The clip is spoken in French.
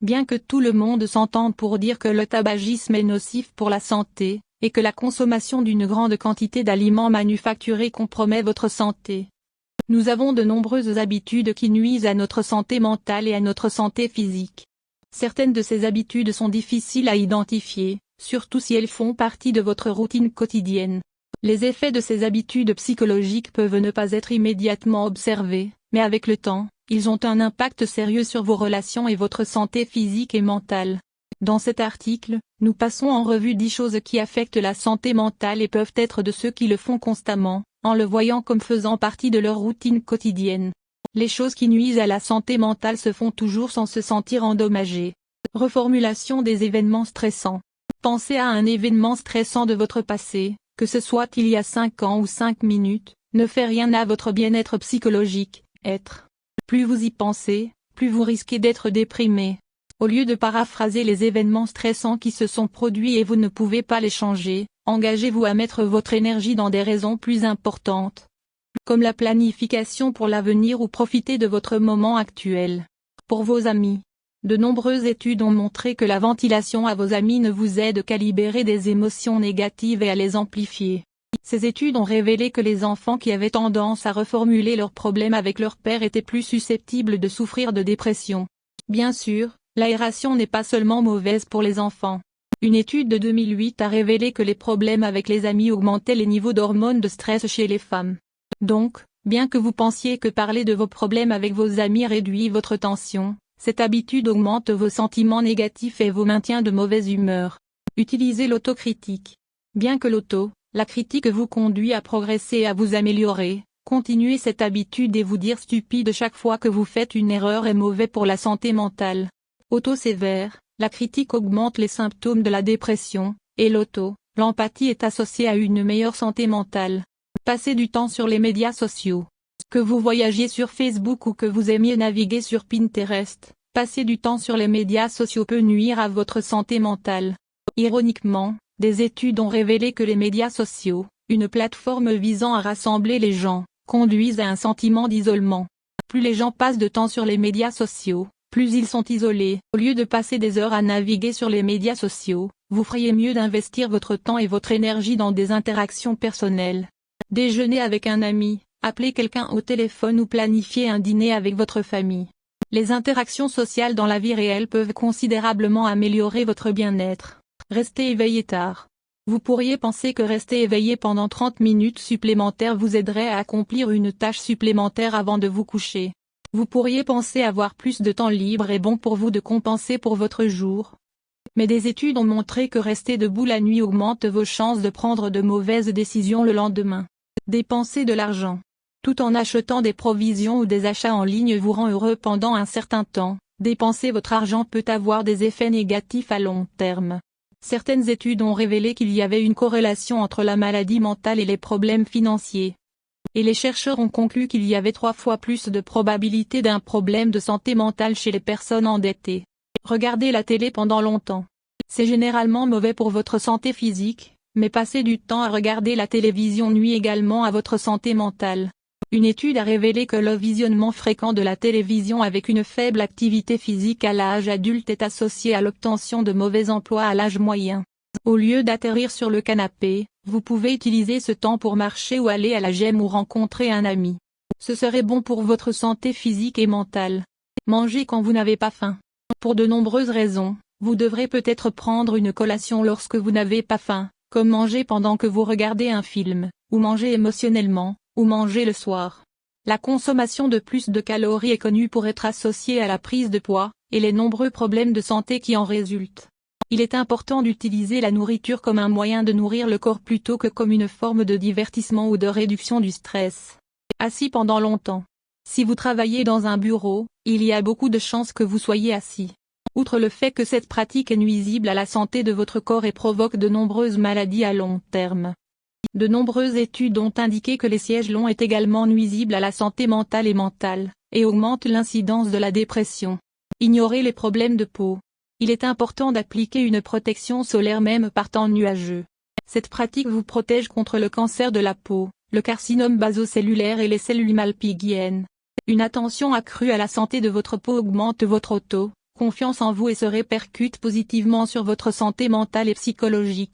Bien que tout le monde s'entende pour dire que le tabagisme est nocif pour la santé, et que la consommation d'une grande quantité d'aliments manufacturés compromet votre santé, nous avons de nombreuses habitudes qui nuisent à notre santé mentale et à notre santé physique. Certaines de ces habitudes sont difficiles à identifier, surtout si elles font partie de votre routine quotidienne. Les effets de ces habitudes psychologiques peuvent ne pas être immédiatement observés, mais avec le temps, ils ont un impact sérieux sur vos relations et votre santé physique et mentale. Dans cet article, nous passons en revue 10 choses qui affectent la santé mentale et peuvent être de ceux qui le font constamment, en le voyant comme faisant partie de leur routine quotidienne. Les choses qui nuisent à la santé mentale se font toujours sans se sentir endommagées. Reformulation des événements stressants. Pensez à un événement stressant de votre passé, que ce soit il y a 5 ans ou 5 minutes, ne fait rien à votre bien-être psychologique, Plus vous y pensez, plus vous risquez d'être déprimé. Au lieu de paraphraser les événements stressants qui se sont produits et vous ne pouvez pas les changer, engagez-vous à mettre votre énergie dans des raisons plus importantes, comme la planification pour l'avenir ou profiter de votre moment actuel. Pour vos amis, de nombreuses études ont montré que la ventilation à vos amis ne vous aide qu'à libérer des émotions négatives et à les amplifier. Ces études ont révélé que les enfants qui avaient tendance à reformuler leurs problèmes avec leur père étaient plus susceptibles de souffrir de dépression. Bien sûr, l'aération n'est pas seulement mauvaise pour les enfants. Une étude de 2008 a révélé que les problèmes avec les amis augmentaient les niveaux d'hormones de stress chez les femmes. Donc, bien que vous pensiez que parler de vos problèmes avec vos amis réduit votre tension, cette habitude augmente vos sentiments négatifs et vous maintient de mauvaise humeur. Utilisez l'autocritique. Bien que la critique vous conduit à progresser et à vous améliorer, continuez cette habitude et vous dire stupide chaque fois que vous faites une erreur est mauvais pour la santé mentale. Auto-sévère, la critique augmente les symptômes de la dépression, et l'empathie est associée à une meilleure santé mentale. Passez du temps sur les médias sociaux. Que vous voyagiez sur Facebook ou que vous aimiez naviguer sur Pinterest, passer du temps sur les médias sociaux peut nuire à votre santé mentale. Ironiquement, des études ont révélé que les médias sociaux, une plateforme visant à rassembler les gens, conduisent à un sentiment d'isolement. Plus les gens passent de temps sur les médias sociaux, plus ils sont isolés. Au lieu de passer des heures à naviguer sur les médias sociaux, vous feriez mieux d'investir votre temps et votre énergie dans des interactions personnelles. Déjeuner avec un ami, appeler quelqu'un au téléphone ou planifier un dîner avec votre famille. Les interactions sociales dans la vie réelle peuvent considérablement améliorer votre bien-être. Restez éveillé tard. Vous pourriez penser que rester éveillé pendant 30 minutes supplémentaires vous aiderait à accomplir une tâche supplémentaire avant de vous coucher. Vous pourriez penser avoir plus de temps libre et bon pour vous de compenser pour votre jour. Mais des études ont montré que rester debout la nuit augmente vos chances de prendre de mauvaises décisions le lendemain. Dépenser de l'argent. Tout en achetant des provisions ou des achats en ligne vous rend heureux pendant un certain temps, dépenser votre argent peut avoir des effets négatifs à long terme. Certaines études ont révélé qu'il y avait une corrélation entre la maladie mentale et les problèmes financiers. Et les chercheurs ont conclu qu'il y avait 3 fois plus de probabilité d'un problème de santé mentale chez les personnes endettées. Regardez la télé pendant longtemps. C'est généralement mauvais pour votre santé physique, mais passer du temps à regarder la télévision nuit également à votre santé mentale. Une étude a révélé que le visionnement fréquent de la télévision avec une faible activité physique à l'âge adulte est associé à l'obtention de mauvais emplois à l'âge moyen. Au lieu d'atterrir sur le canapé, vous pouvez utiliser ce temps pour marcher ou aller à la gym ou rencontrer un ami. Ce serait bon pour votre santé physique et mentale. Mangez quand vous n'avez pas faim. Pour de nombreuses raisons, vous devrez peut-être prendre une collation lorsque vous n'avez pas faim, comme manger pendant que vous regardez un film, ou manger émotionnellement, ou manger le soir. La consommation de plus de calories est connue pour être associée à la prise de poids, et les nombreux problèmes de santé qui en résultent. Il est important d'utiliser la nourriture comme un moyen de nourrir le corps plutôt que comme une forme de divertissement ou de réduction du stress. Assis pendant longtemps. Si vous travaillez dans un bureau, il y a beaucoup de chances que vous soyez assis. Outre le fait que cette pratique est nuisible à la santé de votre corps et provoque de nombreuses maladies à long terme. De nombreuses études ont indiqué que les sièges longs est également nuisible à la santé mentale et augmente l'incidence de la dépression. Ignorez les problèmes de peau. Il est important d'appliquer une protection solaire même par temps nuageux. Cette pratique vous protège contre le cancer de la peau, le carcinome basocellulaire et les cellules malpighiennes. Une attention accrue à la santé de votre peau augmente votre confiance en vous et se répercute positivement sur votre santé mentale et psychologique.